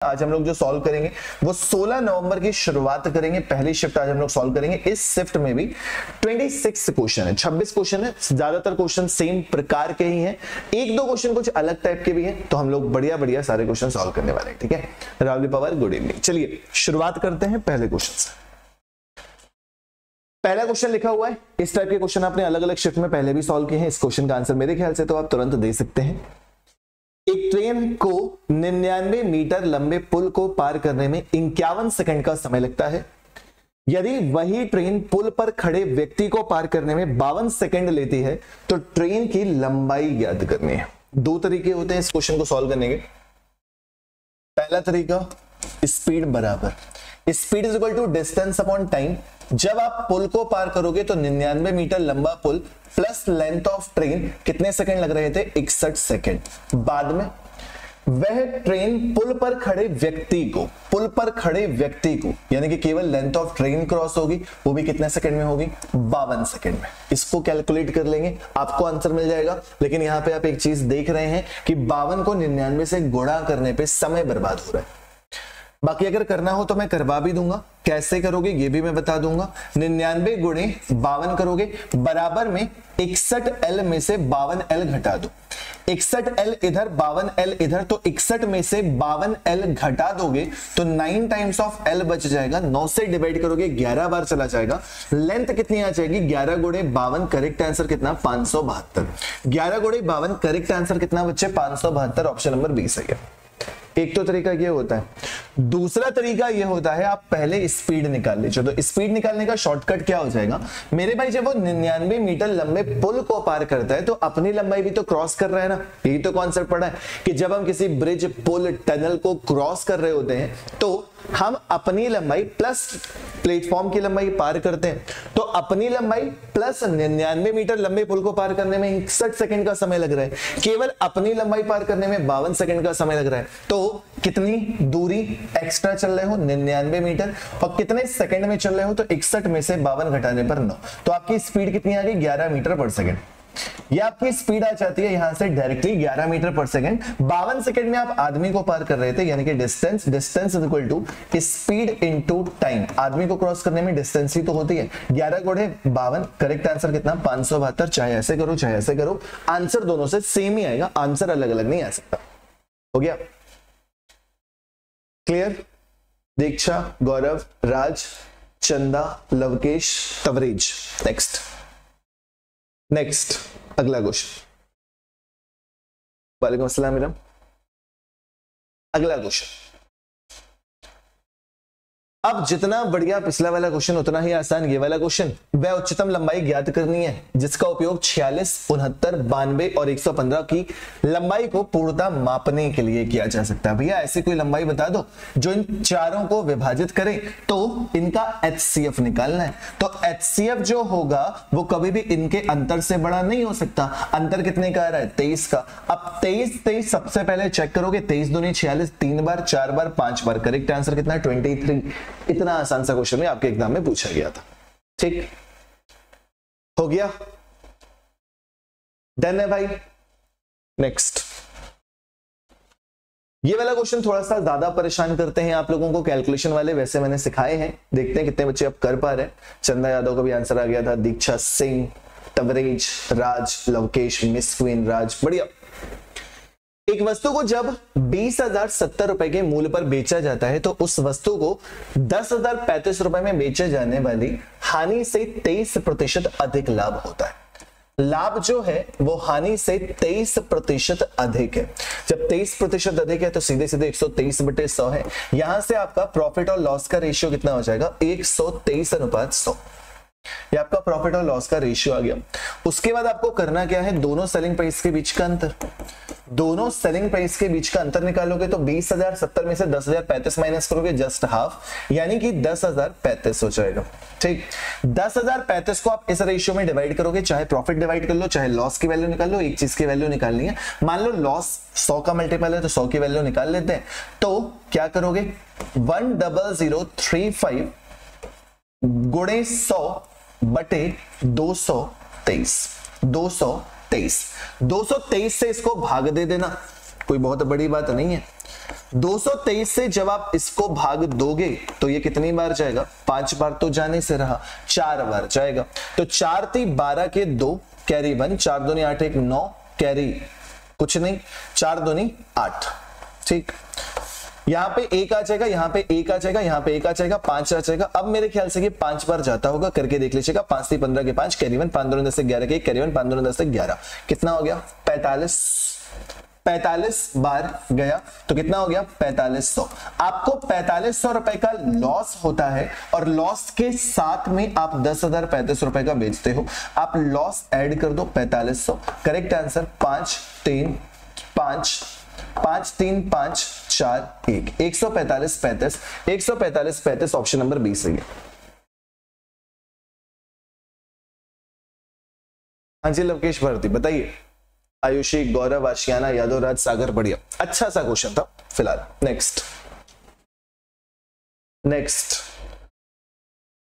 आज हम लोग जो सॉल्व करेंगे वो 16 नवंबर की शुरुआत करेंगे। पहली शिफ्ट आज हम लोग सॉल्व करेंगे। इस शिफ्ट में भी 26 क्वेश्चन है, 26 क्वेश्चन है। ज्यादातर क्वेश्चन सेम प्रकार के ही हैं, एक दो क्वेश्चन कुछ अलग टाइप के भी हैं। तो हम लोग बढ़िया बढ़िया सारे क्वेश्चन सॉल्व करने वाले हैं, ठीक है। रावली पवार, गुड इवनिंग। चलिए शुरुआत करते हैं पहले क्वेश्चन से। पहला क्वेश्चन लिखा हुआ है, इस टाइप के क्वेश्चन आपने अलग अलग शिफ्ट में पहले भी सॉल्व किए हैं। इस क्वेश्चन का आंसर मेरे ख्याल से तो आप तुरंत दे सकते हैं। एक ट्रेन को 99 मीटर लंबे पुल को पार करने में 51 सेकंड का समय लगता है। यदि वही ट्रेन पुल पर खड़े व्यक्ति को पार करने में 52 सेकंड लेती है तो ट्रेन की लंबाई ज्ञात करनी है। दो तरीके होते हैं इस क्वेश्चन को सॉल्व करने के। पहला तरीका, स्पीड बराबर speed is equal to distance upon time. जब आप पुल को पार करोगे तो 99 मीटर लंबा पुल प्लस लेंथ ऑफ ट्रेन कितने सेकंड लग रहे थे? 61 सेकंड। बाद में वह ट्रेन पुल पर खड़े व्यक्ति को यानी कि केवल लेंथ ऑफ ट्रेन क्रॉस होगी, वो भी कितने सेकंड में होगी? 52 सेकंड में। इसको कैलकुलेट कर लेंगे, आपको आंसर मिल जाएगा। लेकिन यहां पे आप एक चीज देख रहे हैं कि 52 को 99 से गुणा करने पे समय बर्बाद हो रहा है। बाकी अगर करना हो तो मैं करवा भी दूंगा, कैसे करोगे ये भी मैं बता दूंगा। 99 गुणे 52 करोगे, बराबर में 61L में से 52L घटा दो। 61L इधर 52L इधर, तो 61 में से 52L घटा दोगे तो 9 टाइम्स ऑफ L बच जाएगा। 9 से डिवाइड करोगे 11 बार चला जाएगा। लेंथ कितनी आ जाएगी? 11 गुणे 52, करेक्ट आंसर कितना? 572। 11 गुणे 52 करेक्ट आंसर कितना बच्चे? 572। ऑप्शन नंबर 20 है। एक तो तरीका ये होता है। दूसरा तरीका ये होता है, आप पहले स्पीड निकाल लीजिए। तो स्पीड निकालने का शॉर्टकट क्या हो जाएगा मेरे भाई? जब वो 99 मीटर लंबे पुल को पार करता है तो अपनी लंबाई भी तो क्रॉस कर रहा है ना। यही तो कॉन्सेप्ट पड़ा है कि जब हम किसी ब्रिज, पुल, टनल को क्रॉस कर रहे होते हैं तो हम अपनी लंबाई प्लस प्लेटफॉर्म की लंबाई पार करते हैं। तो अपनी लंबाई प्लस 99 मीटर लंबे पुल को पार करने में 61 सेकंड का समय लग रहा है। केवल अपनी लंबाई पार करने में 52 सेकंड का समय लग रहा है। तो कितनी दूरी एक्स्ट्रा चल रहे हो? 99 मीटर। और कितने सेकंड में चल रहे हो? तो 61 में से 52 घटाने पर 9। तो आपकी स्पीड कितनी आ गई? 11 मीटर पर सेकंड। ये आपकी स्पीड आ जाती है यहां से डायरेक्टली 11 मीटर पर सेकंड। 52 सेकंड में आप आदमी को पार कर रहे थे, यानी कि distance is equal to speed into time. आदमी को क्रॉस करने में डिस्टेंस ही तो होती है। 11 गुणे 52, करेक्ट आंसर कितना? 572। चाहे ऐसे करो चाहे ऐसे करो, आंसर दोनों से सेम ही आएगा, आंसर अलग अलग नहीं आ सकता। हो गया क्लियर? दीक्षा, गौरव, राज, चंदा, लवकेश, तवरेज। नेक्स्ट अगला क्वेश्चन। वालेकुम अस्सलाम मैडम। अगला क्वेश्चन, अब जितना बढ़िया पिछला वाला क्वेश्चन उतना ही आसान ये वाला क्वेश्चन। वह उच्चतम लंबाई ज्ञात करनी है जिसका उपयोग 46, 69, 92 और 115 की लंबाई को पूर्णतः मापने के लिए किया जा सकता है। भैया ऐसी कोई लंबाई बता दो जो इन चारों को विभाजित करे, तो इनका HCF निकालना है। तो HCF जो होगा वो कभी भी इनके अंतर से बड़ा नहीं हो सकता। अंतर कितने का आ रहा है? 23 का। अब 23 सबसे पहले चेक करोगे, 23 दूनी 46, 3 बार, 4 बार, 5 बार, करेक्ट आंसर कितना है? 23। इतना आसान सा क्वेश्चन आपके एग्जाम में पूछा गया था। ठीक हो गया? डन है भाई। नेक्स्ट, ये वाला क्वेश्चन थोड़ा सा ज्यादा परेशान करते हैं आप लोगों को कैलकुलेशन वाले, वैसे मैंने सिखाए हैं। देखते हैं कितने बच्चे अब कर पा रहे हैं। चंदा यादव का भी आंसर आ गया था, दीक्षा सिंह, तवरेज, राज, लवकेश, मिस क्वीन, राज, बढ़िया। एक वस्तु को जब 20,070 रुपए के मूल्य पर बेचा जाता है तो उस वस्तु को 10,035 रुपए में बेचे जाने वाली हानि से 23% अधिक लाभ होता है। लाभ जो है वो हानि से 23% अधिक है। जब 23% अधिक है तो सीधे सीधे 123/100 है। यहां से आपका प्रॉफिट और लॉस का रेशियो कितना हो जाएगा? 123:100। ये आपका प्रॉफिट और लॉस का रेशियो आ गया। उसके बाद आपको करना क्या है? दोनों सेलिंग प्राइस के बीच का अंतर। दोनों सेलिंग प्राइस के बीच का अंतर निकालोगे तो 20,070 में से 10,035 माइनस करोगे, जस्ट हाफ, यानी कि 10,035 हो जाएगा। ठीक, 10,035 को आप इस रेशियो में डिवाइड करोगे, चाहे प्रॉफिट डिवाइड कर लो चाहे लॉस की वैल्यू निकाल लो। एक चीज की वैल्यू निकालनी है। मान लो लॉस 100 का मल्टीपल है तो 100 की वैल्यू निकाल लेते हैं। तो क्या करोगे? 10035 गुणे 100 बटे 223। 223 से इसको भाग दे देना, कोई बहुत बड़ी बात नहीं है। 223 से जब आप इसको भाग दोगे तो ये कितनी बार जाएगा, 5 बार तो जाने से रहा, 4 बार जाएगा। तो 4 × 12 के 2 कैरी 1, 4 दूनी 8 1 9 कैरी कुछ नहीं, 4 दूनी 8। ठीक, यहां पे 1 आ जाएगा, यहां पे 1 आ जाएगा, यहां पे 1 आ जाएगा, 5 आ जाएगा। अब मेरे ख्याल से ये 5 बार जाता होगा, करके देख लीजिएगा। 5 × 15 के 5 कैरी 1, 5 दूनी 10 से 11 के कैरी 1, 5 दूनी 10 से 11, कितना हो गया 45 बार गया। तो कितना हो गया 4500। आपको 4500 रुपए का लॉस होता है और लॉस के साथ में आप 10,035 रुपए का बेचते हो। आप लॉस ऐड कर दो 4500। करेक्ट आंसर 5 3 5 5 3 5 4 1 145 35 145 35 ऑप्शन नंबर 20 सही है। हाँ जी लवकेश भारती बताइए। आयुषी, गौरव, आशियाना, यादव राज, सागर, बढ़िया, अच्छा सा क्वेश्चन था। फिलहाल नेक्स्ट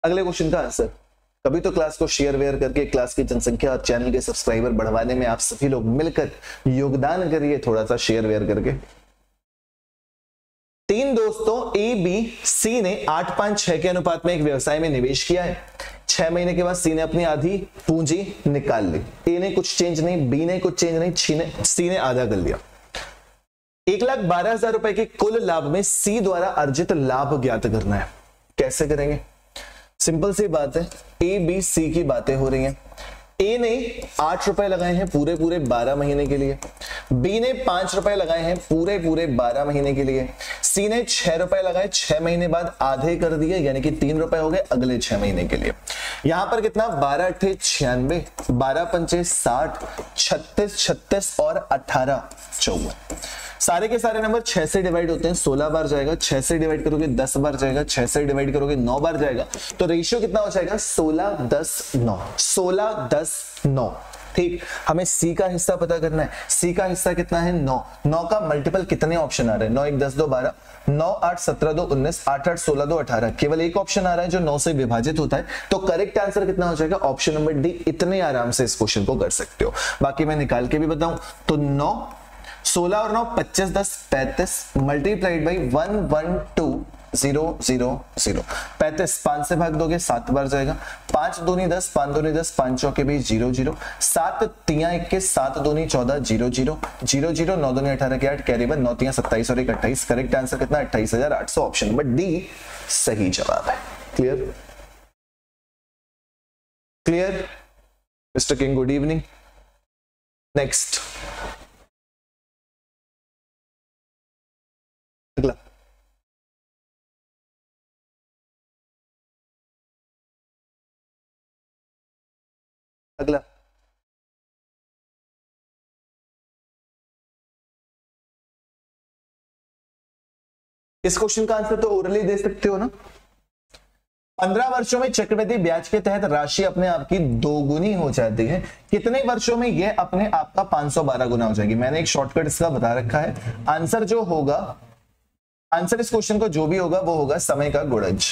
अगले क्वेश्चन का आंसर। कभी तो क्लास को शेयर वेयर करके क्लास की जनसंख्या और चैनल के सब्सक्राइबर बढ़वाने में आप सभी लोग मिलकर योगदान करिए, थोड़ा सा शेयर वेयर करके। 3 दोस्तों ए बी सी ने 8-5-6 के अनुपात में एक व्यवसाय में निवेश किया है। 6 महीने के बाद सी ने अपनी आधी पूंजी निकाल ली। ए ने कुछ चेंज नहीं, बी ने कुछ चेंज नहीं, सी ने आधा कर लिया। 1,12,000 रुपए के कुल लाभ में सी द्वारा अर्जित लाभ ज्ञात करना है। कैसे करेंगे, सिंपल सी बात है, ए बी सी की बातें हो रही हैं। ए ने 8 रुपए लगाए हैं पूरे 12 महीने के लिए, बी ने 5 रुपए लगाए हैं पूरे 12 महीने के लिए, सी ने 6 रुपए लगाए 6 महीने बाद आधे कर दिए, यानी कि 3 रुपए हो गए अगले 6 महीने के लिए। यहां पर कितना 12 × 8 = 96, 12 × 5 = 60, 36 36 और 18 54। सारे के सारे नंबर 6 से डिवाइड होते हैं, 16 बार जाएगा। 6 से डिवाइड करोगे 10 बार जाएगा, 6 से डिवाइड करोगे 9 बार जाएगा। तो रेशियो कितना हो जाएगा 16 10 9, 16 10 9। ठीक, हमें सी का हिस्सा पता करना है। सी का हिस्सा कितना है 9। 9 का मल्टीपल कितने ऑप्शन आ रहे हैं, 9 1 10 2 12, 9 8 17 2 19, 8 8 16 2 18। केवल एक ऑप्शन आ रहा है जो 9 से विभाजित होता है। तो करेक्ट आंसर कितना हो जाएगा ऑप्शन नंबर डी। इतने आराम से इस क्वेश्चन को कर सकते हो। बाकी मैं निकाल के भी बताऊं तो 9 16 और 9 25 10 35 मल्टीप्लाइड बाई 112,000। 35 5 से भाग दोगे 7 बार जाएगा। 5 दूनी 10, 5 दूनी 10, 5 चौके भी 0 0, 7 तिया 21, 7 दूनी 14 0 0 0 0, 9 दूनी 18 के 8 कैरी 1, 9 तिया 27 और 1 28। करेक्ट आंसर कितना 28,800। ऑप्शन नंबर डी सही जवाब है। Clear mister king, good evening. Next अगला इस क्वेश्चन का आंसर तो ओरली दे सकते हो ना। 15 वर्षों में चक्रवृद्धि ब्याज के तहत राशि अपने आप की 2 गुनी हो जाती है। कितने वर्षों में यह अपने आप का 512 गुना हो जाएगी। मैंने एक शॉर्टकट इसका बता रखा है। आंसर जो होगा, आंसर इस क्वेश्चन को जो भी होगा वो होगा समय का गुणज।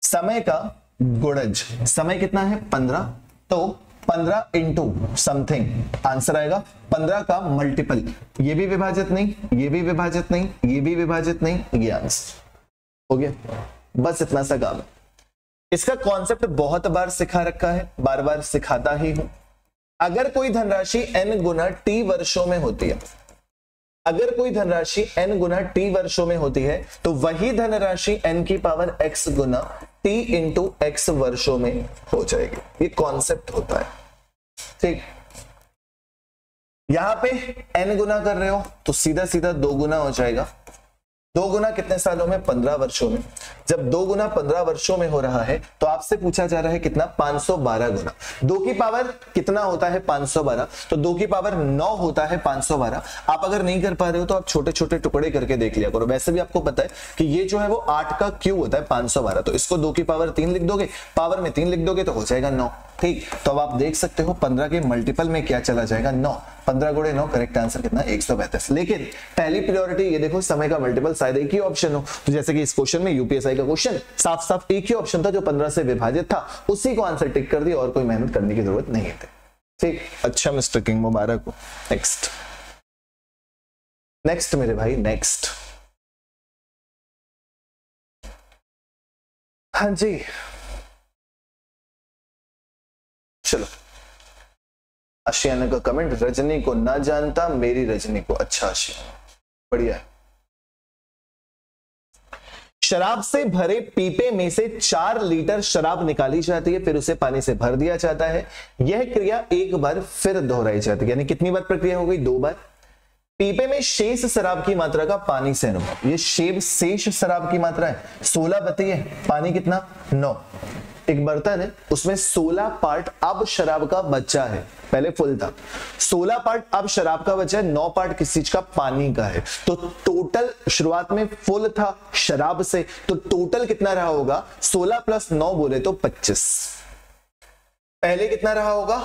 समय का गुणज, समय कितना है 15, तो 15 इंटू समथिंग आंसर आएगा। 15 का मल्टीपल, ये भी विभाजित नहीं, ये भी विभाजित नहीं, ये भी विभाजित नहीं, ये आंसर हो गया। बस इतना सा काम है। इसका कॉन्सेप्ट बहुत बार सिखा रखा है, बार बार सिखाता ही हूं। अगर कोई धनराशि n गुना t वर्षों में होती है, अगर कोई धनराशि n गुना t वर्षों में होती है तो वही धनराशि n की पावर x गुना t इंटू x वर्षों में हो जाएगी। ये कॉन्सेप्ट होता है। ठीक, यहां पे n गुना कर रहे हो तो सीधा सीधा 2 गुना हो जाएगा। 2 गुना कितने सालों में 15 वर्षों में। जब 2 गुना 15 वर्षों में हो रहा है तो आपसे पूछा जा रहा है कितना 512 गुना। 2 की पावर कितना होता है 512, तो 2 की पावर 9 होता है 512। आप अगर नहीं कर पा रहे हो तो आप छोटे छोटे टुकड़े करके देख लिया करो। वैसे भी आपको पता है कि ये जो है वो 8 का क्यूब होता है 512, तो इसको 2 की पावर 3 लिख दोगे, पावर में 3 लिख दोगे तो हो जाएगा 9। ठीक, तो अब आप देख सकते हो 15 के मल्टीपल में क्या चला जाएगा 9। 15 गुणे 9, करेक्ट आंसर कितना 135। लेकिन पहली प्रायोरिटी ये देखो, समय का मल्टीपल शायद एक ही ऑप्शन हो। तो जैसे कि इस क्वेश्चन में यूपीएसआई का क्वेश्चन साफ साफ एक ही ऑप्शन था जो 15 से विभाजित था, उसी को आंसर टिक कर दिया और कोई मेहनत करने की जरूरत नहीं थी। ठीक, अच्छा मिस्टर किंग, मुबारक हो। नेक्स्ट नेक्स्ट मेरे भाई, नेक्स्ट। हाँ जी, चलो। आशियाना का कमेंट, रजनी को ना जानता, मेरी रजनी को। अच्छा आशियाना, बढ़िया है। शराब से भरे पीपे में से 4 लीटर शराब निकाली जाती है, फिर उसे पानी से भर दिया जाता है। यह क्रिया एक बार फिर दोहराई जाती है, यानी कितनी बार प्रक्रिया हो गई? 2 बार। पीपे में शेष शराब की मात्रा का पानी से अनुपात, ये शेष शराब की मात्रा है 16 बटी है, पानी कितना? 9। एक बर्तन है, उसमें 16 पार्ट अब शराब का बचा है, पहले फुल था, 16 पार्ट अब शराब का बचा है, 9 पार्ट किस चीज का? पानी का है। तो टोटल शुरुआत में फुल था शराब से, तो टोटल कितना रहा होगा? 16 + 9 बोले तो 25। पहले कितना रहा होगा?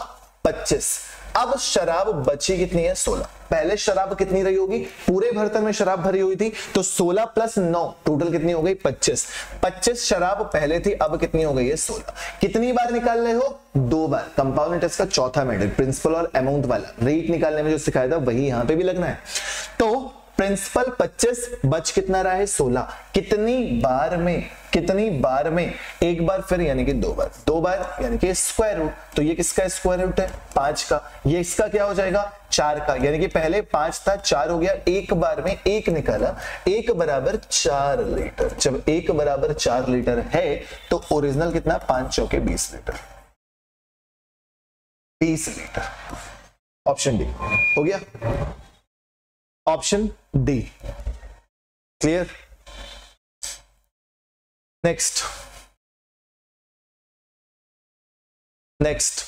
25। अब शराब बची कितनी है? 16। पहले शराब कितनी रही होगी? पूरे बर्तन में शराब भरी हुई थी, तो 16 + 9 टोटल कितनी हो गई? 25। 25 शराब पहले थी, अब कितनी हो गई है? 16। कितनी बार निकाल रहे हो? 2 बार। कंपाउंड इंटरेस्ट का चौथा मेथड, प्रिंसिपल और अमाउंट वाला, रेट निकालने में जो सिखाया था वही यहां पे भी लगना है। तो प्रिंसिपल 25, बच कितना रहा है? 16। कितनी बार में? कितनी बार में? एक बार फिर यानी कि 2 बार। 2 बार यानी कि स्क्वायर रूट, तो ये किसका स्क्वायर रूट है? 5 का। ये इसका क्या हो जाएगा? 4 का, यानी कि पहले 5 था, 4 हो गया, एक बार में 1 निकाला, 1 = 4 लीटर। जब 1 = 4 लीटर है तो ओरिजिनल कितना? 5 चौके 20 लीटर। 20 लीटर। ऑप्शन डी हो गया, option D. Clear? Next, next.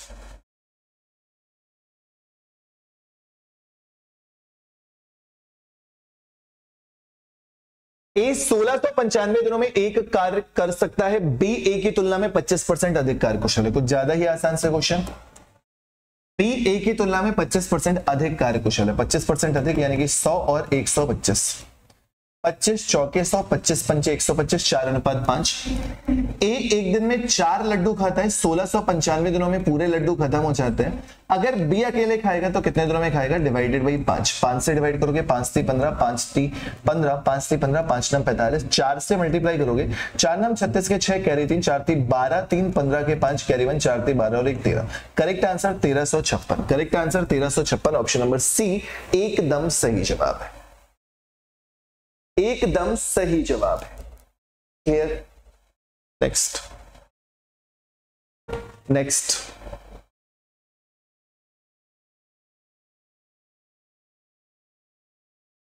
A 1695 दिनों में एक कार्य कर सकता है, बी ए की तुलना में 25% अधिक कार्यकुशल है। कुछ ज्यादा ही आसान से क्वेश्चन। बी ए की तुलना में 25% अधिक कार्यकुशल है। 25% अधिक यानी कि 100 और 125। 25 चौके 100, 25 पंचे 125, 4:5। ए एक दिन में 4 लड्डू खाता है, 1695 दिनों में पूरे लड्डू खत्म हो जाते हैं। अगर बी अकेले खाएगा तो कितने दिनों में खाएगा? Divided by 5। 5 से डिवाइड करोगे, 5 × 3 = 15, 5 × 3 = 15, 5 × 3 = 15, 5 × 9 = 45, 4 से मल्टीप्लाई करोगे, 4 × 9 = 36 के 6 कैरी 3, 4 × 3 = 12, 3 × 15 के 5 कैरी 1, 4 × 3 = 12 और 1 13। Correct answer 1356। Correct answer 1356, option number C एकदम सही जवाब है। एकदम सही जवाब है। क्लियर? Next, next.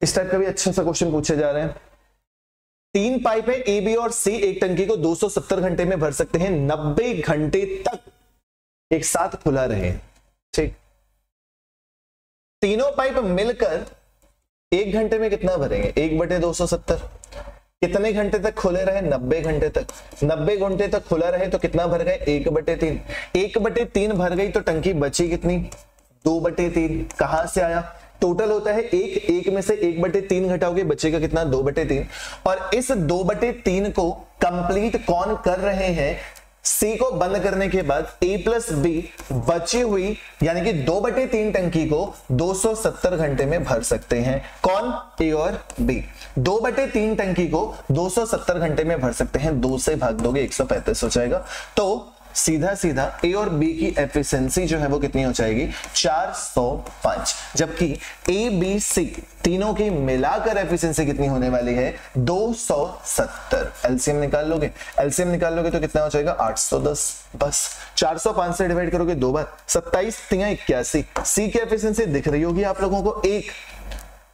इस टाइप का भी अच्छा सा क्वेश्चन पूछे जा रहे हैं। 3 पाइप है, ए, बी और सी, एक टंकी को 270 घंटे में भर सकते हैं, 90 घंटे तक एक साथ खुला रहे। ठीक, तीनों पाइप मिलकर 1 घंटे में कितना भरेंगे? 1/270। कितने घंटे तक खुले रहे? 90 घंटे तक। 90 घंटे तक खुला रहे तो कितना भर गए? 1/3। 1/3 भर गई तो टंकी बची कितनी? 2/3। कहां से आया? टोटल होता है 1 में से 1/3 घटाओगे, बचेगा कितना? 2/3। और इस 2/3 को कंप्लीट कौन कर रहे हैं? सी को बंद करने के बाद ए प्लस बी बची हुई यानी कि 2/3 टंकी को 270 घंटे में भर सकते हैं। कौन? ए और बी। 2/3 टंकी को 270 घंटे में भर सकते हैं। 2 से भाग दोगे 135 हो जाएगा। तो सीधा सीधा ए और बी की एफिशिएंसी जो है वो कितनी हो जाएगी? 405। जबकि ए बी सी तीनों की मिलाकर एफिशिएंसी कितनी होने वाली है? 270। एलसीएम निकाल लोगे, एलसीएम निकाल लोगे तो कितना हो जाएगा? 810। बस 405 से डिवाइड करोगे 2 बार, 27 × 3 = 81। सी की एफिशिएंसी दिख रही होगी आप लोगों को 1,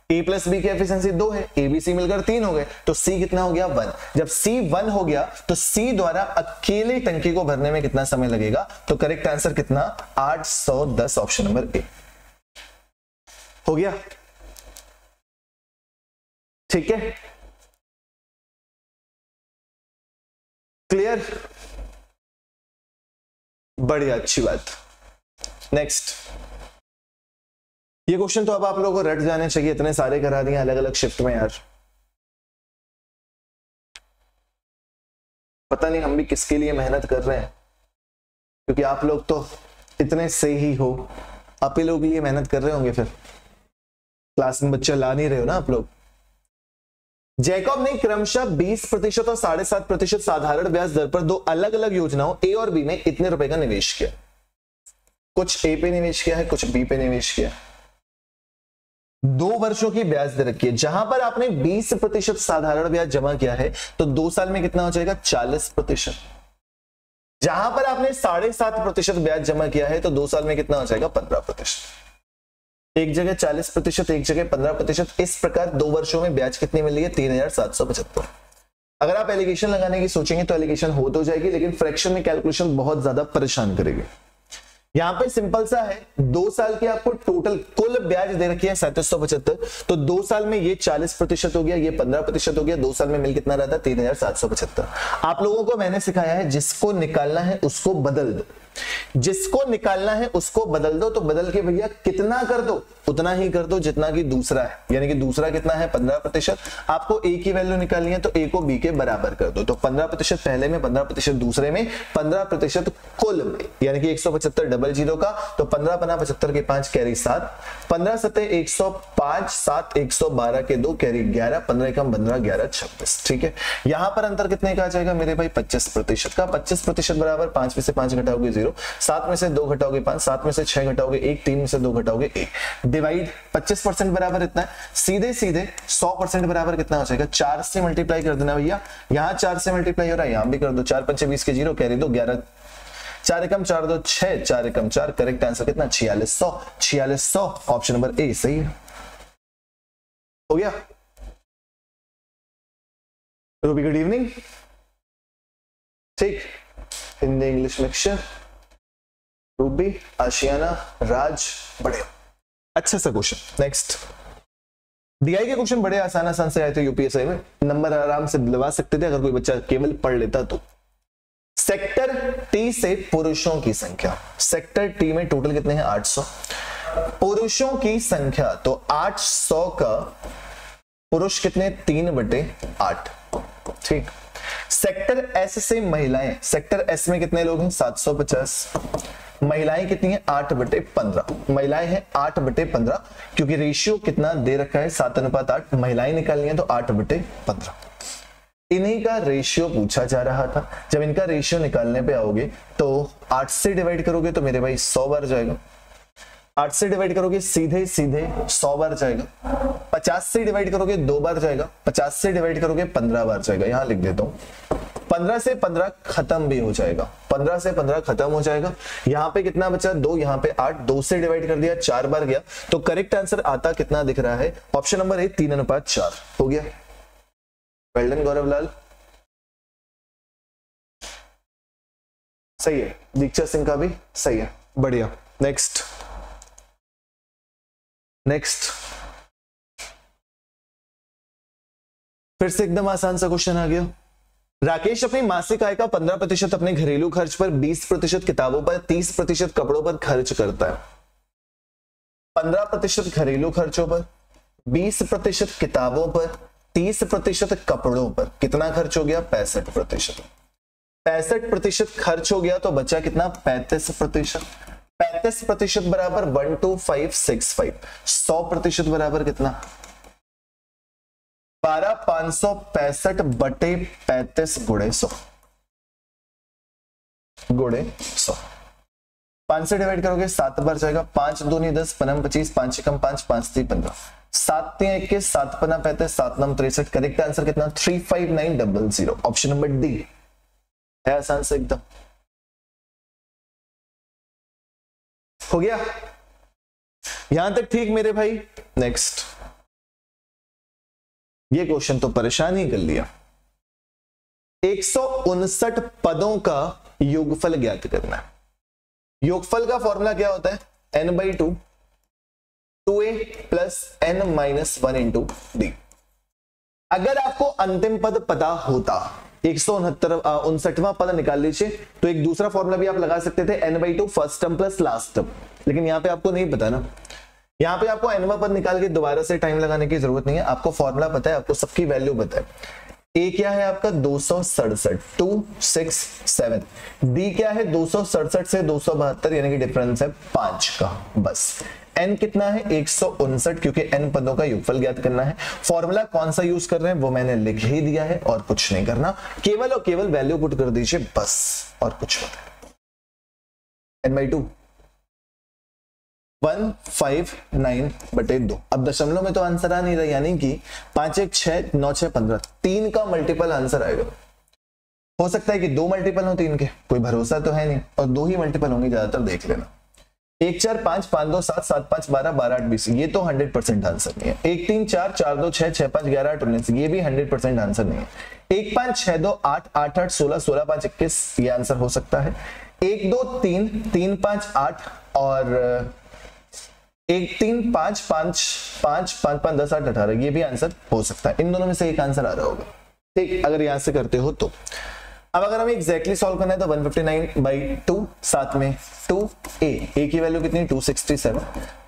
ए प्लस बी की एफिशिएंसी 2 है, ए बी सी मिलकर 3 हो गए, तो सी कितना हो गया? 1। जब सी 1 हो गया तो सी द्वारा अकेले टंकी को भरने में कितना समय लगेगा? तो करेक्ट आंसर कितना? 810, ऑप्शन नंबर ए हो गया। ठीक है, क्लियर? बढ़िया, अच्छी बात। नेक्स्ट, ये क्वेश्चन तो अब आप लोगों को रट जाने चाहिए, इतने सारे करा दिए अलग अलग शिफ्ट में यार। पता नहीं हम भी किसके लिए मेहनत कर रहे हैं, क्योंकि आप लोग तो इतने से ही हो, आप ही लोग लिए मेहनत कर रहे होंगे फिर। क्लास में बच्चा ला नहीं रहे हो ना आप लोग। जैकब ने क्रमशः 20% और 7.5% साधारण ब्याज दर पर दो अलग अलग योजनाओं ए और बी में इतने रुपए का निवेश किया। कुछ ए पे निवेश किया है, कुछ बी पे निवेश किया। 2 वर्षों की ब्याज दर रखी है। जहां पर आपने 20% साधारण ब्याज जमा किया है तो 2 साल में कितना हो जाएगा 40%। जहां पर आपने 7.5% ब्याज जमा किया है तो 2 साल में कितना हो जाएगा 15%। एक जगह 40%, एक जगह 15%। इस प्रकार 2 वर्षों में ब्याज कितनी मिल रही है 3775। अगर आप एलिगेशन लगाने की सोचेंगे तो एलिगेशन हो तो जाएगी, लेकिन फ्रैक्शन में कैलकुलेशन बहुत ज्यादा परेशान करेगी। यहां पे सिंपल सा है, 2 साल की आपको टोटल कुल ब्याज दे रखी है 3775, तो 2 साल में ये 40% हो गया, ये 15% हो गया, 2 साल में मिल कितना रहता है 3775। आप लोगों को मैंने सिखाया है जिसको निकालना है उसको बदल दो, जिसको निकालना है उसको बदल दो। तो बदल के भैया कितना कर दो, उतना ही कर दो जितना कि दूसरा है, यानी कि दूसरा कितना है 15%। आपको ए की वैल्यू निकालनी है तो ए को बी के बराबर कर दो। तो 15% पहले में, 15% दूसरे में, 15% कुल में, यानी कि 175 डबल जीरो का। तो 15 बना 75 के 5 कैरी 7, 15 सते 105, 7 112 के 2 कैरी 11, 15 कम 15 11 26। ठीक है, यहां पर अंतर कितने का आ जाएगा मेरे भाई 25% का। 25% बराबर 5 में से 5 घटाओगे 0, 7 में से 2 घटाओगे 5, 7 में से 6 घटाओगे 1, 3 में से 2 घटाओगे 1। डिवाइड 25% बराबर इतना है, सीधे सीधे 100% बराबर कितना हो जाएगा 4 से मल्टीप्लाई कर देना भैया। यहां 4 से मल्टीप्लाई हो रहा है, यहां भी कर दो। 4 पंचे 20 के 0 कैरी 2 11, 4 एकम 4 2 6, 4 एकम 4। करेक्ट आंसर कितना 4600। 4600 ऑप्शन नंबर ए सही है। हो गया रूबी, गुड इवनिंग। ठीक, हिंदी इंग्लिश मिक्सचर, रूबी, आशियाना, राज, बढ़िया, अच्छा सा क्वेश्चन। नेक्स्ट, डीआई के क्वेश्चन बड़े आसान आसान से आए थे यूपीएससी में, नंबर आराम से दिलवा सकते थे अगर कोई बच्चा केवल पढ़ लेता तो। सेक्टर टी से पुरुषों की संख्या, सेक्टर टी में टोटल कितने हैं 800, पुरुषों की संख्या तो 800 का पुरुष कितने 3/8। ठीक, सेक्टर एस से महिलाएं, सेक्टर एस में कितने लोग हैं 750, महिलाएं कितनी है 8/15, महिलाएं हैं 8/15, क्योंकि रेशियो कितना दे रखा है 7:8, महिलाएं निकालनी है तो 8/15। इन्हीं का रेशियो पूछा जा रहा था। जब इनका रेशियो निकालने पे आओगे तो 8 से डिवाइड करोगे तो मेरे भाई 100 बार जाएगा, 8 से डिवाइड करोगे सीधे सीधे 100 बार जाएगा, 50 से डिवाइड करोगे 2 बार जाएगा, 50 से डिवाइड करोगे 15 बार जाएगा। यहां लिख देता हूं 15 से 15 खत्म भी हो जाएगा, 15 से 15 खत्म हो जाएगा। यहां पे कितना बचा 2, यहां पे 8, 2 से डिवाइड कर दिया 4 बार गया, तो करेक्ट आंसर आता कितना दिख रहा है ऑप्शन नंबर ए 3:4 हो गया। वेल डन गौरव लाल, सही है। दीक्षा सिंह का भी सही है, बढ़िया। नेक्स्ट, नेक्स्ट फिर से एकदम आसान सा क्वेश्चन आ गया। राकेश अपनी मासिक आय का 15% अपने घरेलू खर्च पर, 20% किताबों पर, 30% कपड़ों पर खर्च करता है। 15% घरेलू खर्चों पर, 20% किताबों पर, 30% कपड़ों पर, कितना खर्च हो गया 65%। 65% खर्च हो गया तो बचा कितना 35%। 35% बराबर 12565, 100% बराबर कितना 12565 बटे 35 गुणे 100 गुणे 100। 5 से डिवाइड करोगे 7 बार जाएगा, 5 दूनी 10, 5 25, 5 एकम 5, 5 3 15, 7 3 21, 7 5 35, 7 9 63। करेक्ट आंसर कितना 35900, ऑप्शन नंबर डी है आसान से एकदम। हो गया यहां तक ठीक मेरे भाई। नेक्स्ट, ये क्वेश्चन तो परेशान ही कर लिया। 159 पदों का योगफल ज्ञात करना है। योगफल का फॉर्मूला क्या होता है n/2 2a plus n minus 1 into D. अगर आपको अंतिम पद पता होता, 169वां पद निकाल लीजिए, तो एक दूसरा फॉर्मूला भी आप लगा सकते थे n/2 first term plus last term, लेकिन यहां पे आपको नहीं पता ना। यहां पे आपको nवां पद निकाल के दोबारा से टाइम लगाने की जरूरत नहीं है, आपको फॉर्मूला पता है, आपको सबकी वैल्यू पता है। ए क्या है आपका 267, 267, डी क्या है 267 से 272, यानी कि डिफरेंस है 5 का, बस। n कितना है 159, क्योंकि n पदों का योगफल ज्ञात करना है। फॉर्मूला कौन सा यूज कर रहे हैं वो मैंने लिख ही दिया है और कुछ नहीं करना, केवल और केवल वैल्यू पुट कर दीजिए बस, और कुछ n/2 159/2। अब दशमलव में तो आंसर आ नहीं रहा, यानी कि 5 1 6 9 6 15, 3 का मल्टीपल आंसर आएगा। हो सकता है कि 2 मल्टीपल हो 3 के, कोई भरोसा तो है नहीं, और 2 ही मल्टीपल होंगे ज्यादातर, देख लेना। 1 4 5 5 2 7 7 5 12 12 8 20, ये तो 100% आंसर नहीं है। 1 3 4 4 2 6 6 5 11 8 19, ये भी 100% आंसर नहीं है। 1 5 6 2 8 8 8 16 16 5 21, ये आंसर हो सकता है। 1 2 3 3 5 8 और 1 3 5 5 5 5 5 10 8 18, ये भी आंसर हो सकता है। इन दोनों में से एक आंसर आ रहा होगा, ठीक, अगर यहां से करते हो तो। अब अगर हमें एग्जैक्टली सॉल्व करना है तो 159/2, साथ में 2a की वैल्यू कितनी है 267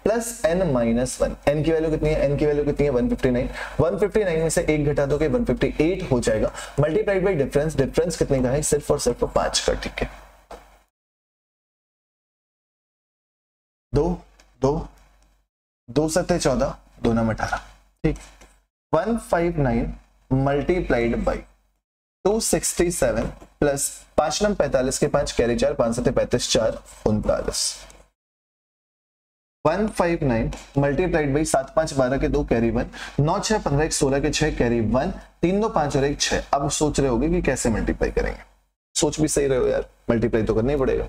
प्लस n माइनस 1, n की वैल्यू कितनी है, n की वैल्यू कितनी है 159, 159 में से 1 घटा दोगे 158 हो जाएगा, मल्टीप्लाइड बाई डिफरेंस, डिफरेंस कितने का है सिर्फ और सिर्फ 5 का, ठीक है। 2 2 2 7 14 2 9 18, ठीक। 159 मल्टीप्लाइड बाई 267 प्लस 5 9 45 के 5 कैरी 4 5 7 35 4 39, 159 मल्टीप्लाइड बाई 7 5 12 के 2 कैरी 1, 9 6 15 1 16 के 6 कैरी 1, 3 2 5 और 1 6। अब सोच रहे होगे कि कैसे मल्टीप्लाई करेंगे, सोच भी सही रहे हो यार, मल्टीप्लाई तो करना ही पड़ेगा।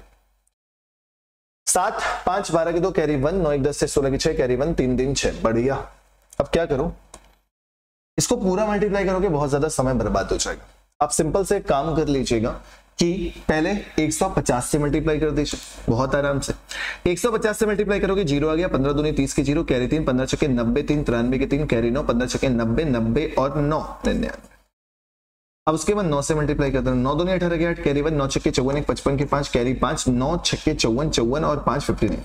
7 5 12 के 2 कैरी 1, 9 1 10 से 16 के 6 कैरी 1, 3 3 6, बढ़िया। अब क्या करो, इसको पूरा मल्टीप्लाई करोगे बहुत ज्यादा समय बर्बाद हो जाएगा। आप सिंपल से काम कर लीजिएगा कि पहले 150 से मल्टीप्लाई कर दीजिए, बहुत आराम से। 150 से मल्टीप्लाई करोगे 0 आ गया, 15 दूनी 30 के 0 कैरी 3, 15 छक्के 90 3 93 के 3 कैरी 9, 15 छक्के 90 90 और 9 99। अब उसके बाद 9 से मल्टीप्लाई करते हैं, 9 दूनी 18 के 8 कैरी 1, 9 छक्के 54 1 55 के 5 कैरी 5, 9 छक्के 54 54 और 5 59,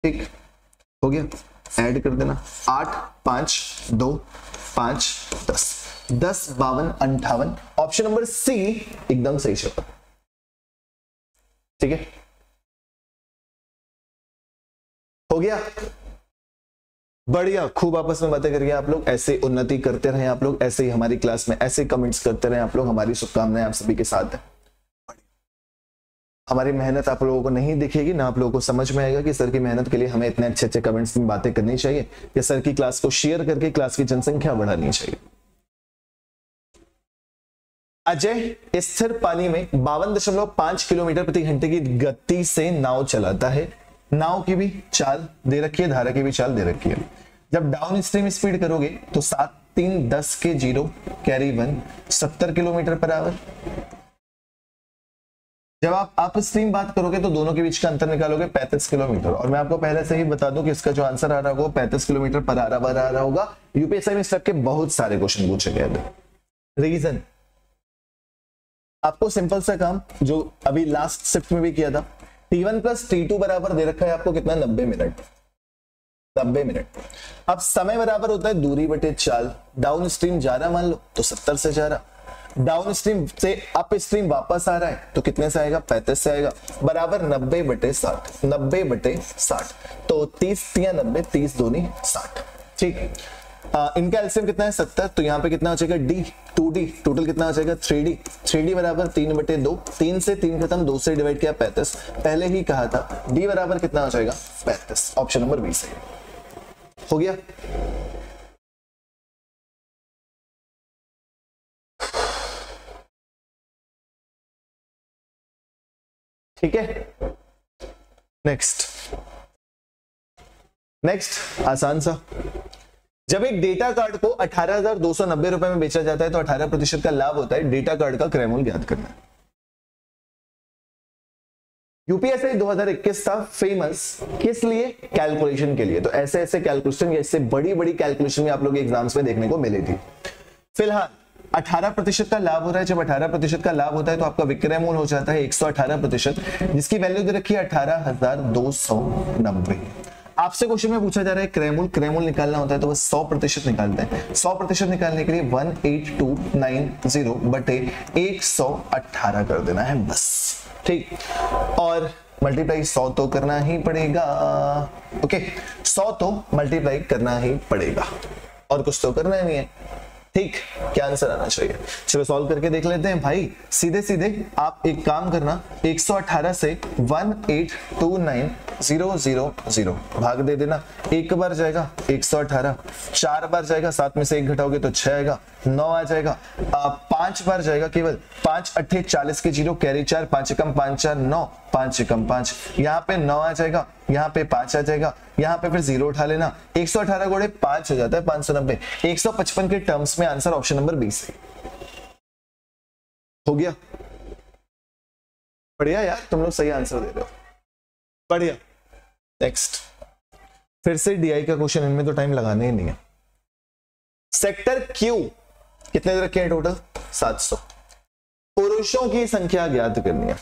ठीक हो गया। ऐड कर देना 8 5 2 5 10 10 52 58, ऑप्शन नंबर सी एकदम सही जवाब, ठीक है। हो गया, बढ़िया, खूब आपस में बातें करिए आप लोग, ऐसे उन्नति करते रहे आप लोग, ऐसे ही हमारी क्लास में ऐसे कमेंट्स करते रहे आप लोग, हमारी शुभकामनाएं आप सभी के साथ है। हमारी मेहनत आप लोगों को नहीं दिखेगी ना, आप लोगों को समझ में आएगा कि सर की मेहनत के लिए हमें इतने अच्छे अच्छे कमेंट्स में बातें करनी चाहिए, या सर की क्लास को शेयर करके क्लास की जनसंख्या बढ़ानी चाहिए। अजय स्थिर पानी में 52.5 किलोमीटर प्रति घंटे की गति से नाव चलाता है। नाव की भी चाल दे रखी है, धारा की भी चाल दे रखी है। जब डाउन स्ट्रीम स्पीड करोगे तो 7 3 10 के 0 कैरी 1 70 किलोमीटर पर आवर। जब आप अप स्ट्रीम बात करोगे तो दोनों के बीच का अंतर निकालोगे 35 किलोमीटर, और मैं आपको पहले से ही बता दूं कि इसका जो आंसर आ रहा होगा 35 किलोमीटर पर आवर आ रहा होगा। यूपीएससी में इस टाइप के बहुत सारे क्वेश्चन पूछे गए थे। रीजन आपको सिंपल सा काम जो अभी लास्ट शिफ्ट में भी किया था, T1 प्लस T2 बराबर दे रखा है आपको कितना 90 मिनट। 90 मिनट। अब समय बराबर होता है दूरी बटे चाल। डाउन स्ट्रीम जा रहा मान लो तो 70 से जा रहा, डाउन स्ट्रीम से अप स्ट्रीम वापस आ रहा है तो कितने से आएगा 35 से आएगा, बराबर 90 बटे 60। 90 बटे 60 तो 30 या 90, 30 दूनी 60, ठीक। इनका एलसीएम कितना है 70, तो यहाँ पे कितना हो जाएगा D 2D, टोटल कितना हो जाएगा 3D। 3D बराबर 3 बटे 2, 3 से 3 खत्म, 2 से डिवाइड किया 35, पहले ही कहा था D बराबर कितना हो जाएगा 35, ऑप्शन नंबर बी सही हो गया। ठीक है, नेक्स्ट आसान सा। जब एक डेटा कार्ड को 18,290 रुपए में बेचा जाता है तो 18% का लाभ होता है। डेटा कार्ड का क्रय मूल्य ज्ञात करना है। यूपीएससी 2021 था फेमस किस लिए? कैलकुलेशन के लिए। तो ऐसे ऐसे कैलकुलेशन या इससे बड़ी बड़ी कैलकुलेशन आप लोग एग्जाम्स में देखने को मिली थी। फिलहाल 18% का लाभ हो रहा है। जब 18% का लाभ होता है तो आपका विक्रय मूल्य हो जाता है 118%, जिसकी वैल्यू दे रखी है 18,290। आपसे क्वेश्चन में पूछा जा रहा है क्रय मूल्य निकालना होता है तो बस 100% निकालते हैं। 100% निकालने के लिए 18290 बटे 118 कर देना है बस, ठीक। और मल्टीप्लाई 100 तो करना ही पड़ेगा। ओके 100 तो मल्टीप्लाई करना ही पड़ेगा और कुछ तो करना नहीं है। ठीक, क्या आंसर आना चाहिए? चलो सॉल्व करके देख लेते हैं भाई। सीधे सीधे आप एक काम करना, 118 से 1829000 भाग दे देना। एक बार जाएगा 118, 4 बार जाएगा, 7 में से 1 घटाओगे तो 6 आएगा, 9 आ जाएगा। 5 बार जाएगा केवल, 5 8 40 के 0 कैरी 4, 5 एकम 5 4 9, 5 एकम 5, यहाँ पे 9 आ जाएगा, यहाँ पे 5 आ जाएगा, यहाँ पे फिर 0 उठा लेना। 118 गुणे 5 हो जाता है 590। 155 के टर्म्स में आंसर ऑप्शन नंबर 20 है। हो गया? बढ़िया यार, तुम लोग सही आंसर दे रहे हो, बढ़िया। नेक्स्ट, फिर से डीआई का क्वेश्चन, इनमें तो टाइम लगाने ही नहीं है। सेक्टर क्यू कितने रखे हैं टोटल? 700। पुरुषों की संख्या ज्ञात करनी है।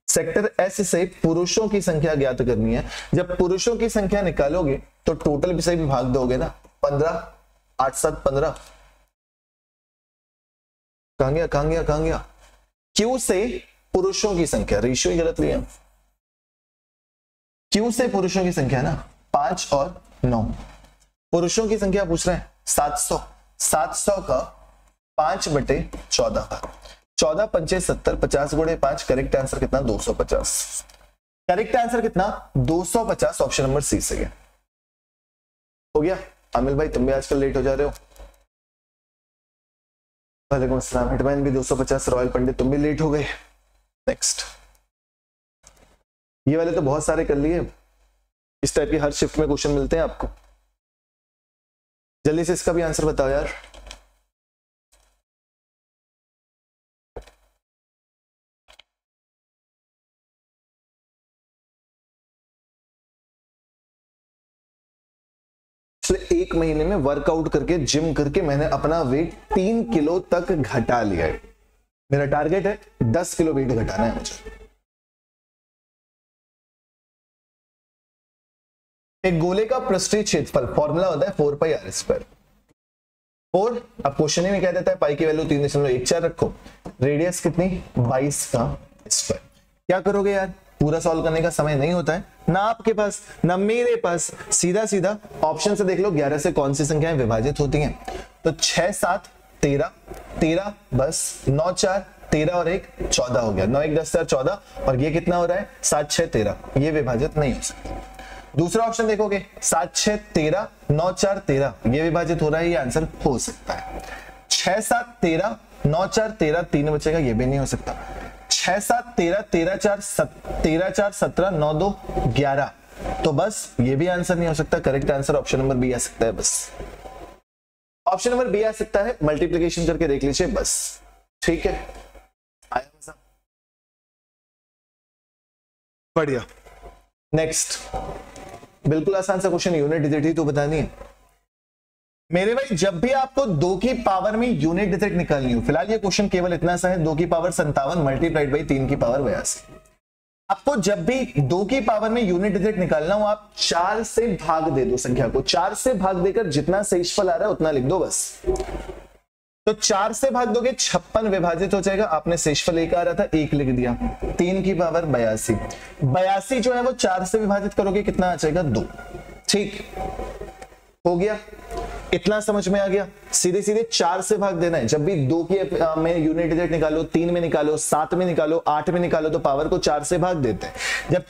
सेक्टर एस से पुरुषों की संख्या ज्ञात करनी है। जब पुरुषों की संख्या निकालोगे तो टोटल भी से भी भाग दोगे ना, 15, 8 7 15। कहां गया? क्यू से पुरुषों की संख्या, रेशियो गलत लिया। क्यू से पुरुषों की संख्या ना 5 और 9। पुरुषों की संख्या पूछ रहे हैं 700। 700 का 5/14 का 14 पंचे 70, 50 गुणे 5। करेक्ट आंसर कितना? 250। करेक्ट आंसर कितना? 250। ऑप्शन नंबर सी से गया। हो गया? अमिल भाई तुम भी आजकल लेट हो जा रहे हो। वालेकुम अस्सलाम। हिटमैन भी 250। रॉयल पंडित तुम भी लेट हो गए। नेक्स्ट, ये वाले तो बहुत सारे कर लिए। इस टाइप की हर शिफ्ट में क्वेश्चन मिलते हैं आपको। जल्दी से इसका भी आंसर बताओ यार। पिछले 1 महीने में वर्कआउट करके, जिम करके मैंने अपना वेट 3 किलो तक घटा लिया है। मेरा टारगेट है 10 किलो वेट घटाना है मुझे। एक गोले का पृष्ठीय क्षेत्रफल फॉर्मूला होता है 4πr²। 4, अब क्वेश्चन ही में कह देता है पाई की वैल्यू 3.14 रखो। रेडियस कितनी? 22 का स्क्वायर। क्या करोगे यार, पूरा सॉल्व करने का समय नहीं होता है ना आपके पास ना मेरे पास। सीधा सीधा ऑप्शन से देख लो 11 से कौन सी संख्याएं विभाजित होती हैं। तो 6 7 13, 13 बस, 9 4 13 और 1 14 हो गया। 9 1 10 4 14 और ये कितना हो रहा है? 7 6 13। ये विभाजित नहीं हो सकता। दूसरा ऑप्शन देखोगे 7 6 13, 9 4 13, ये विभाजित हो रहा है, ये आंसर हो सकता है। 6 7 13, 9 4 13, 3 बचेगा, ये भी नहीं हो सकता। 6 7 13, 13 4 17, 9 2 11, तो बस ये भी आंसर नहीं हो सकता। Correct answer option number B आ सकता है। बस ऑप्शन नंबर बी आ सकता है। मल्टीप्लिकेशन करके देख लीजिए बस। ठीक है, आया मजा? बढ़िया। नेक्स्ट, बिल्कुल आसान सा क्वेश्चन, यूनिट डिजिट ही तो बतानी है मेरे भाई। जब भी आपको 2 की पावर में यूनिट डिजिट निकालनी हो, फिलहाल ये क्वेश्चन केवल इतना सा है, 2 की पावर 57 मल्टीप्लाइड बाई 3 की पावर 82। आपको जब भी 2 की पावर में यूनिट डिजिट निकालना हो, आप 4 से भाग दे दो संख्या को। 4 से भाग देकर जितना शेषफल आ रहा है उतना लिख दो बस। तो 4 से भाग दोगे 56 विभाजित हो जाएगा। आपने शेषफल 1 आ रहा था, 1 लिख दिया। 3 की पावर 82। 82 जो है वो 4 से विभाजित करोगे कितना आ जाएगा? 2। ठीक हो गया, इतना समझ में आ गया। सीधे सीधे 4 से भाग देना है। जब भी 2 की में यूनिट डिजिट निकालो, 3 में निकालो, 7 में निकालो, 8 में निकालो, तो पावर को 4 से भाग देते हैं। जब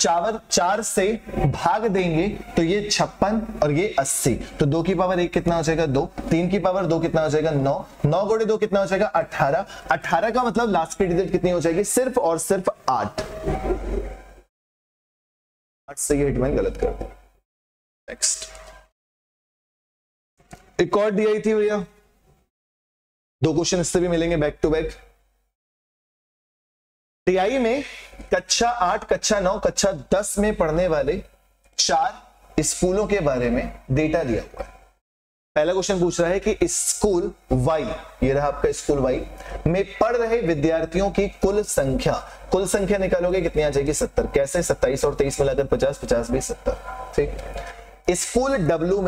4 से भाग देंगे तो ये 56 और ये 80। तो 2 की पावर 1 कितना हो जाएगा? 2। 3 की पावर 2 कितना हो जाएगा? 9। 9 गुणे 2 कितना हो जाएगा? 18। 18 का मतलब लास्ट की डिजिट कितनी हो जाएगी? सिर्फ और सिर्फ 8। 8 से ये हिटमैन गलत कर दिया। नेक्स्ट, एक और दी आई थी भैया, 2 क्वेश्चन इससे भी मिलेंगे बैक टू बैक। टीआई में कक्षा 8, कक्षा 9, कक्षा 10 में पढ़ने वाले 4 स्कूलों के बारे में डेटा दिया हुआ है। पहला क्वेश्चन पूछ रहा है कि स्कूल वाई, ये रहा आपका स्कूल वाई में पढ़ रहे विद्यार्थियों की कुल संख्या। कुल संख्या निकालोगे कितनी आ जाएगी? 70। कैसे? 27 और 23 मिलाकर 50, 50 भी 70। ठीक। स्कूल डब्ल्यू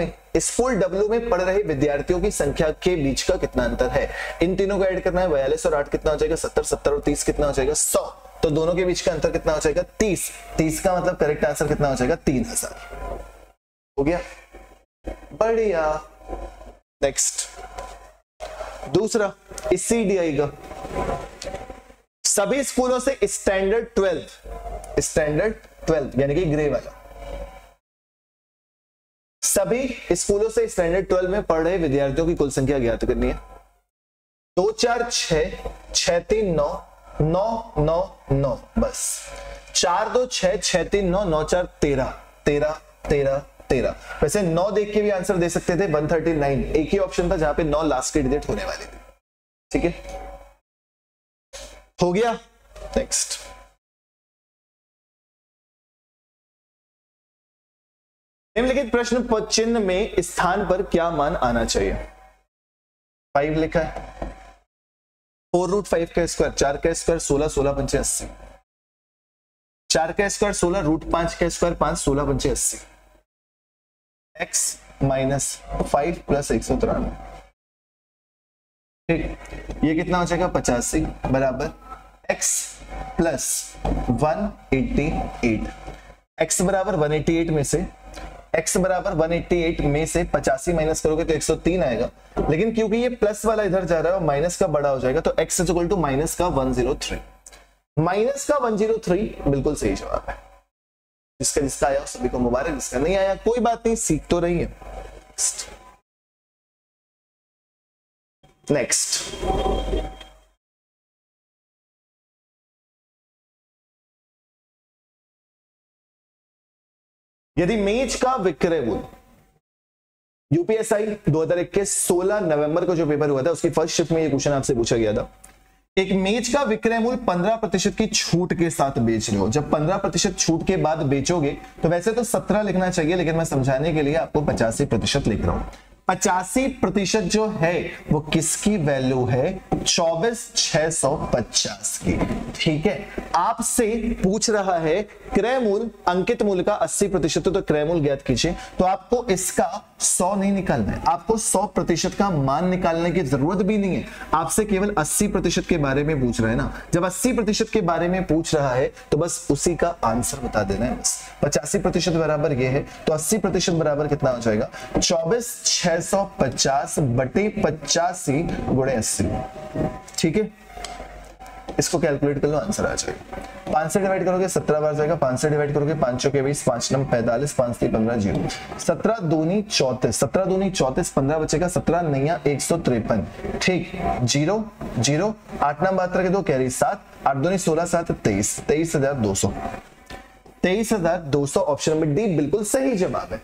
में पढ़ रहे विद्यार्थियों की संख्या के बीच का कितना अंतर है? इन तीनों को ऐड करना है। 42 और 8 कितना हो जाएगा? 70। 70 और 30 कितना हो जाएगा? 100। तो दोनों के बीच का अंतर कितना हो जाएगा 30। 30 का मतलब करेक्ट आंसर कितना हो जाएगा 3000। हो गया, बढ़िया। नेक्स्ट दूसरा इस CDI का, सभी स्कूलों से स्टैंडर्ड 12 यानी कि ग्रे वाला, सभी स्कूलों से स्टैंडर्ड 12 में पढ़ रहे विद्यार्थियों की कुल संख्या ज्ञात करनी है। 2 4 6 6 3 9 9 9 9, बस 4 2 6 6 3 9 9 4 13 13 13 13। वैसे 9 देख के भी आंसर दे सकते थे 139, एक ही ऑप्शन था जहां पे 9 लास्ट की डिजिट होने वाली थी। ठीक है, हो गया। नेक्स्ट निम्नलिखित प्रश्न चिन्ह में स्थान पर क्या मान आना चाहिए। 5 लिखा है, 4√5 का स्क्वायर, 4 का स्क्वायर 16, 16 पंचे 80, 4 का स्क्वायर 16, √5 का स्क्वायर 5, 16 पंचे 80, x माइनस 5 प्लस 193। ठीक, ये कितना हो जाएगा 85 बराबर x प्लस 188। x बराबर 188 में से x बराबर 188 में से 85 माइनस करोगे तो 103 आएगा, लेकिन क्योंकि ये प्लस वाला इधर जा रहा है और माइनस का बड़ा हो जाएगा तो x is equal to minus का 103। माइनस का 103 बिल्कुल सही जवाब है। जिसका जिसका आया सभी को मुबारक, जिसका नहीं आया कोई बात नहीं, सीख तो रही है। नेक्स्ट यदि मेज का विक्रय मूल्य यूपीएसआई 2021 16 नवंबर को जो पेपर हुआ था उसकी फर्स्ट शिफ्ट में ये क्वेश्चन आपसे पूछा गया था, एक मेज का विक्रय मूल्य 15% की छूट के साथ बेच रहे हो। जब 15% छूट के बाद बेचोगे तो वैसे तो 17 लिखना चाहिए, लेकिन मैं समझाने के लिए आपको 85% लिख रहा हूं। 85% जो है वो किसकी वैल्यू है 24,650 की। ठीक है, आपसे पूछ रहा है क्रय मूल्य अंकित मूल्य का 80%, तो क्रय मूल्य ज्ञात कीजिए। तो आपको इसका 100 नहीं निकालना है, आपको 100% का मान निकालने की जरूरत भी नहीं है। आपसे केवल 80% के बारे में पूछ रहा है ना, जब 80% के बारे में पूछ रहा है तो बस उसी का आंसर बता देना है। बस 85% बराबर ये है तो 80% बराबर कितना हो जाएगा 24,650 बटे 85 गुणे 80। ठीक है, इसको कैलकुलेट कर लो, आंसर आ जाएगा। 5 से डिवाइड करोगे 17 बार जाएगा, 5 से डिवाइड करोगे 5 के 20, 5 9 45, 5 3 15 0, 17 दूनी 34, 17 दूनी 34, 15 बचेगा, 17 नैया 153। ठीक, 0 0, 8 9 72 के 2 कैरी 7, 8 दूनी 16 7 23, 23,200। 23,200 ऑप्शन नंबर डी बिल्कुल सही जवाब है।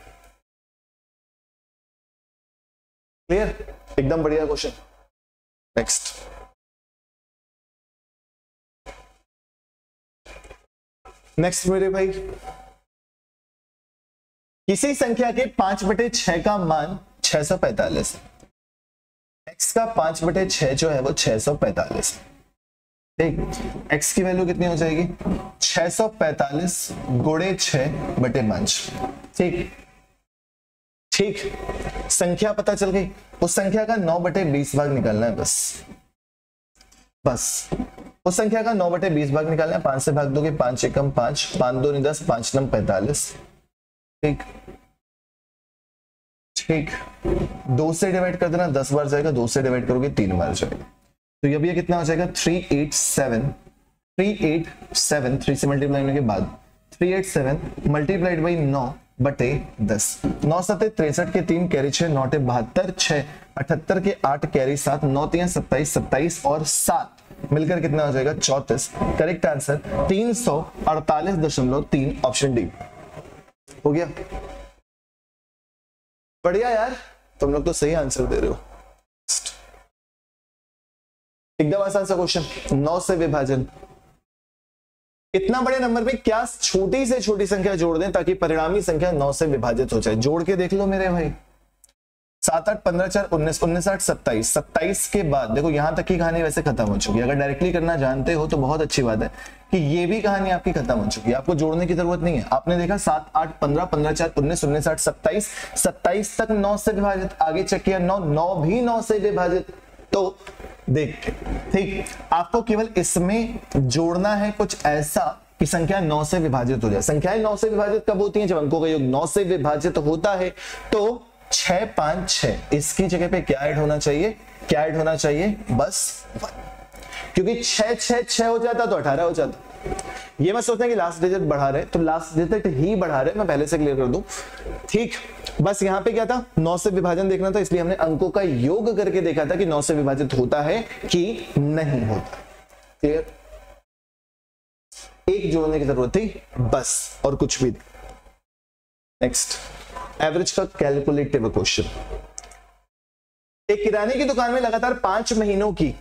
क्लियर, एकदम बढ़िया क्वेश्चन। नेक्स्ट मेरे भाई, किसी संख्या के 5/6 का मान 645 है। x का 5/6 जो है वो 645। ठीक, x की वैल्यू कितनी हो जाएगी 645 गुणे 6/5। ठीक ठीक, संख्या पता चल गई, उस संख्या का 9/20 भाग निकालना है। बस उस संख्या का 9/20 भाग निकालना है। 5 से भाग दोगे 5 एकम 5, 5 2 10, 5 9 45। ठीक ठीक, 2 से डिवाइड कर देना, 10 बार जाएगा, 2 से डिवाइड करोगे 3 बार जाएगा। तो ये कितना हो जाएगा 387 3 से मल्टीप्लाई होने के बाद 387 मल्टीप्लाइड बाई 9/10। 9 7 63 के 3 कैरी 6, 9 72, 6 78 के 8 कैरी 7, 9 3 27, 27 और 7 मिलकर कितना हो जाएगा 34। करेक्ट आंसर 348.3, ऑप्शन डी हो गया। बढ़िया यार, तुम लोग तो सही आंसर दे रहे हो। एकदम आसान सा क्वेश्चन, 9 से विभाजन। इतना बड़े नंबर में क्या छोटी से छोटी संख्या जोड़ दें ताकि परिणामी संख्या 9 से विभाजित हो जाए। जोड़ के देख लो मेरे भाई, 7 8 15 4 19 19 8 27, 27 के बाद देखो यहां तक की कहानी वैसे खत्म हो चुकी है। अगर डायरेक्टली करना जानते हो तो बहुत अच्छी बात है कि ये भी कहानी आपकी खत्म हो चुकी है, आपको जोड़ने की जरूरत नहीं है। आपने देखा 7 8 15 15 4 19 19 8 27, 27 तक 9 से विभाजित, आगे चेक किया 9 9 भी 9 से विभाजित। तो देख के। ठीक, आपको केवल इसमें जोड़ना है कुछ ऐसा कि संख्या 9 से विभाजित हो जाए। संख्याएं 9 से विभाजित कब होती हैं? जब अंकों का योग 9 से विभाजित होता है। तो 6 5 6 इसकी जगह पे क्या ऐड होना चाहिए? क्या ऐड होना चाहिए? बस 1, क्योंकि 6 6 6 हो जाता तो 18 हो जाता। ये मत सोचना कि लास्ट डिजिट बढ़ा रहे, तो लास्ट डिजिट ही बढ़ा रहे, मैं पहले से क्लियर कर दूं। ठीक, बस यहां पे क्या था? 9 से विभाजन देखना था, इसलिए हमने अंकों का योग करके देखा था कि 9 से विभाजित होता है कि नहीं होता। क्लियर? एक जोड़ने की जरूरत थी बस, और कुछ भी। नेक्स्ट, एवरेज का कैलकुलेटिव क्वेश्चन। एक किराने की दुकान में लगातार 5 महीनों की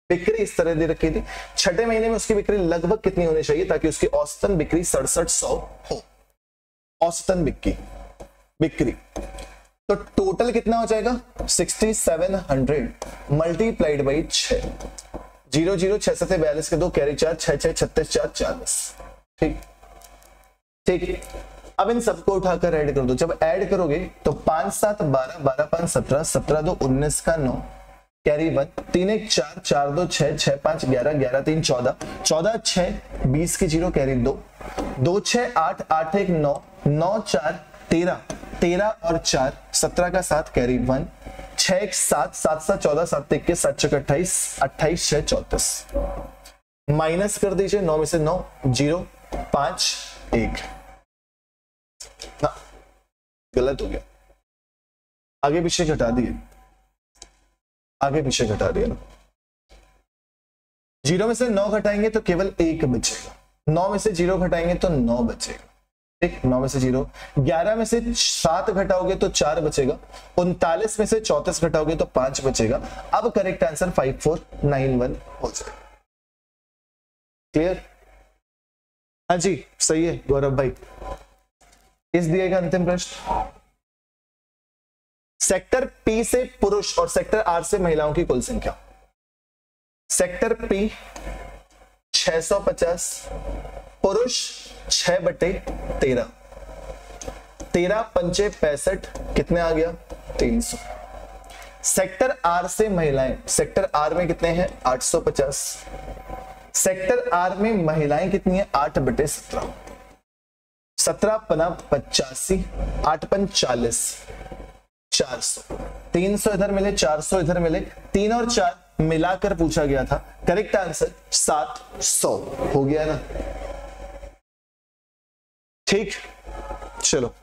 बिक्री इस तरह दे रखी थी। छठे महीने में उसकी बिक्री लगभग कितनी होनी चाहिए ताकि उसकी औसतन बिक्री 6700 हो? औसतन बिक्री तो टोटल कितना हो जाएगा? 6700 मल्टीप्लाइड बाई 6। 0 0 6 7 42 के 2 कैरी 4 6 6 36 4 40। ठीक ठीक, अब इन सबको उठाकर ऐड कर दो। जब ऐड करोगे तो 5 7 12 12 5 17 17 2 19 का 9 कैरी 1 3 1 4 4 2 6 6 5 11 11 3 14 14 6 20 की 0 कैरी 2 2 6 8 8 1 9 9 4 13 13 और 4 17 का 7 कैरी 1 6 1 7 7 7 14 7 1 7 6 28 28 6 34। माइनस कर दीजिए 9 में से 9 0 5 1। ना, गलत हो गया, आगे पीछे घटा दिए, आगे पीछे घटा दिया ना। 0 में से 9 घटाएंगे तो केवल 1 बचेगा, 9 में से 0 घटाएंगे तो 9 बचेगा। ठीक, 9 में से 0, 11 में से 7 घटाओगे तो 4 बचेगा, 39 में से 34 घटाओगे तो 5 बचेगा। अब करेक्ट आंसर 5491 हो जाएगा। क्लियर? हाँ जी, सही है गौरव भाई। इस दिए गए अंतिम प्रश्न, सेक्टर पी से पुरुष और सेक्टर आर से महिलाओं की कुल संख्या। सेक्टर पी 650, पुरुष 6/13, 13 पंचे 65, कितने आ गया? 300। सेक्टर आर से महिलाएं, सेक्टर आर में कितने हैं? 850। सेक्टर आर में महिलाएं कितनी है? 8/17, 17 पना 85, 8 पन 40, 400। 300 इधर मिले, 400 इधर मिले, 3 और 4 मिलाकर पूछा गया था। करेक्ट आंसर 700 हो गया ना। ठीक, चलो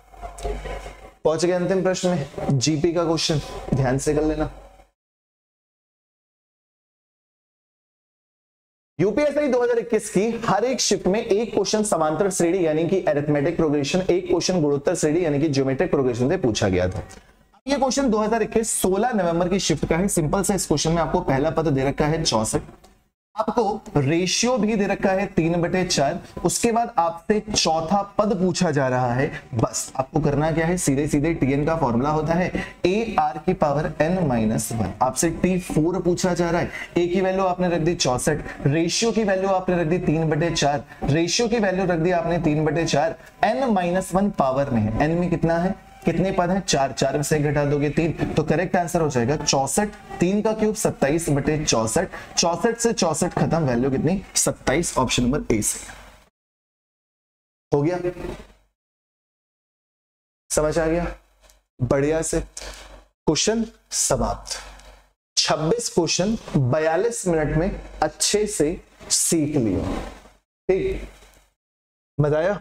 पहुंच गए अंतिम प्रश्न में। जीपी का क्वेश्चन ध्यान से कर लेना। यूपीएससी 2021 की हर एक शिफ्ट में एक क्वेश्चन समांतर श्रेणी यानी कि अरिथमेटिक प्रोग्रेशन, एक क्वेश्चन गुणोत्तर श्रेणी यानी कि ज्योमेट्रिक प्रोग्रेशन से पूछा गया था। ये क्वेश्चन 2021 16 नवंबर की शिफ्ट का है। सिंपल सा इस क्वेश्चन में आपको पहला पद दे रखा है 64, आपको रेशियो भी दे रखा है 3/4, उसके बाद आपसे चौथा पद पूछा जा रहा है। बस आपको करना क्या है? सीधे सीधे टीएन का फॉर्मूला होता है AR⁻n-1। आपसे T4 पूछा जा रहा है। ए की वैल्यू आपने रख दी 64, रेशियो की वैल्यू आपने रख दी 3/4, रेशियो की वैल्यू रख दी आपने 3/4, n-1 पावर में है। n में कितना है? कितने पद हैं? 4, 4 में से घटा दोगे 3, तो करेक्ट आंसर हो जाएगा 64। 3 का क्यूब 27/64, 64 से 64 खत्म, वैल्यू कितनी? 27। ऑप्शन नंबर ए से हो गया। समझ आ गया? बढ़िया से क्वेश्चन समाप्त। 26 क्वेश्चन 42 मिनट में अच्छे से सीख लियो। ठीक, मजा आया?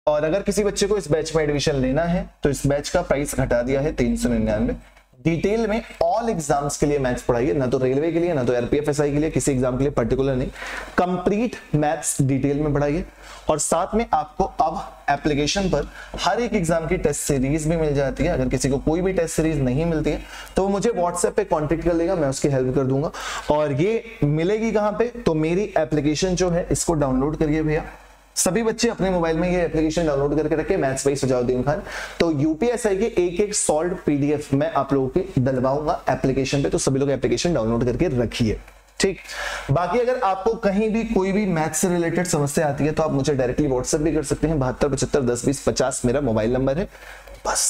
और अगर किसी बच्चे को इस बैच में एडमिशन लेना है तो इस बैच का प्राइस घटा दिया है 399। डिटेल में ऑल एग्जाम्स के लिए मैथ्स पढ़ाइए, ना तो रेलवे के लिए, ना तो आरपीएफएसआई के लिए, किसी एग्जाम के लिए पर्टिकुलर नहीं, कंप्लीट मैथ्स डिटेल में पढ़ाइए। और साथ में आपको अब एप्लीकेशन पर हर एक एग्जाम की टेस्ट सीरीज भी मिल जाती है। अगर किसी को कोई भी टेस्ट सीरीज नहीं मिलती है तो वो मुझे व्हाट्सएप पे कांटेक्ट कर लेगा, मैं उसकी हेल्प कर दूंगा। और ये मिलेगी कहां पे? तो मेरी एप्लीकेशन जो है इसको डाउनलोड करिए भैया। सभी बच्चे अपने मोबाइल में ये एप्लीकेशन डाउनलोड करके रखे, मैथ्स बाई सुजाउद्दीन खान। तो यूपीएसआई के एक सॉल्व पीडीएफ मैं आप लोगों की डलवाऊंगा एप्लीकेशन पे, तो सभी लोग एप्लीकेशन डाउनलोड करके रखिए। ठीक, बाकी अगर आपको कहीं भी कोई भी मैथ्स से रिलेटेड समस्या आती है तो आप मुझे डायरेक्टली व्हाट्सएप भी कर सकते हैं। 72 75 10 20 50 मेरा मोबाइल नंबर है। बस